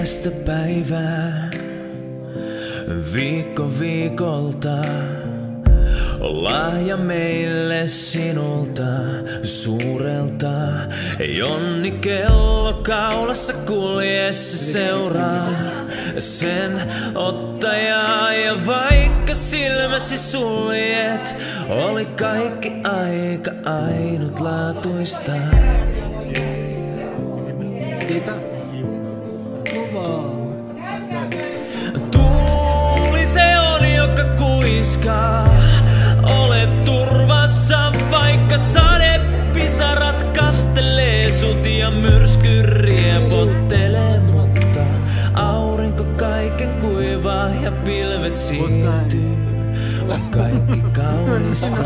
päivästä päivään, viikko viikolta. On lahja meille sinulta, suurelta. Jonni kello kaulassa kuljeessa seuraa sen ottajaa. Ja vaikka silmäsi suljet, oli kaikki aika ainutlaatuista. Tuuli se on, joka kuiskaa. Olet turvassa, vaikka sadepisarat kastelee sut ja myrsky riepottelee. Mutta aurinko kaiken kuivaa ja pilvet siirtyy. On kaikki kaunista.